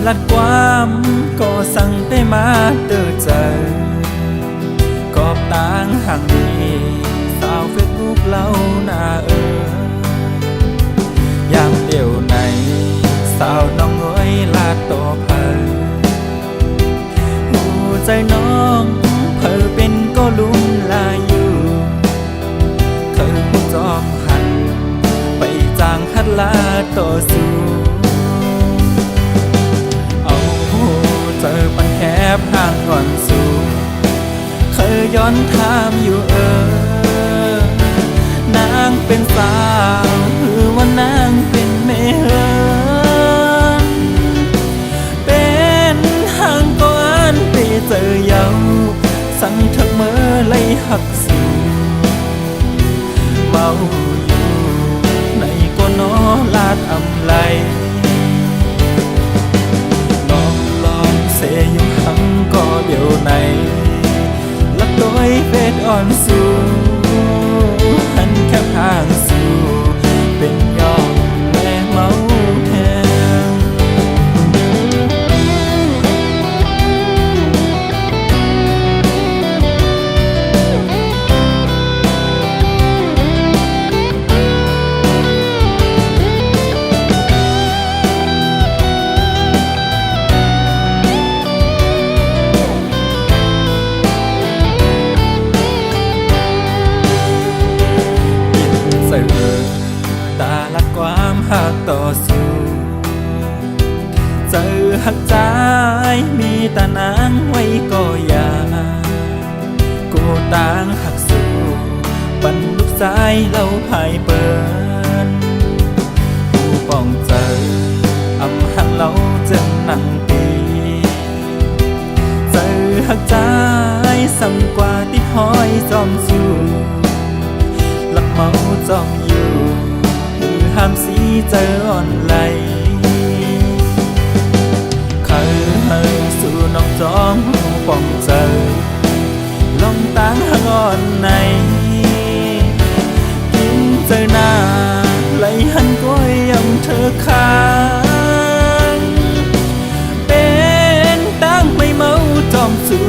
ลัดความก็สั่งได้มาเตือใจกอบต่างห่างดีสาวเฟซบุ๊กเล่าหน้ายามเดียวในสาวน้องน้อยลาดต่อเผยหัวใจน้องเผยเป็นก็ลุ่มลายอยู่เธอผู้จอมหันไปจางหัดลาต่อสู้เอาเจอปันแคบห่างก่อนสู่เคยย้อนถามอยู่นางเป็นสาวหรือว่านางเป็นแม่เฮินเป็นห่างก่อนไปเจอเยาสั่งเธอเมื่อไล่หักสู่เมาอยู่ในก็นอลาดอำไลลองเสยอยู่หังก็เดี๋ยวในลักโดยเฟซอ่อนสู่หันแค่ห่างสู่เป็นยอมแม่เมาแทนตาลักความหักต่อสู้เจอหักใจมีตานางไว้ก็ยากูต่างหักสู้ปันลูกสายเล่าภายเปินผู้ป้องเจออำหันเล่าจนนั่งปีเจอหักใจสั่งกว่าติดห้อยจอมสู้ลักเมาจอมอยู่ห้ามสีเจออ่อนไหลเคยสู่น้องจอมหูป้องเจอลองตั้งห่างอ่อนในกินเจอหน้าไหลหันก้อยยำเธอค้างเป็นตั้งไม่เมาจอมสู่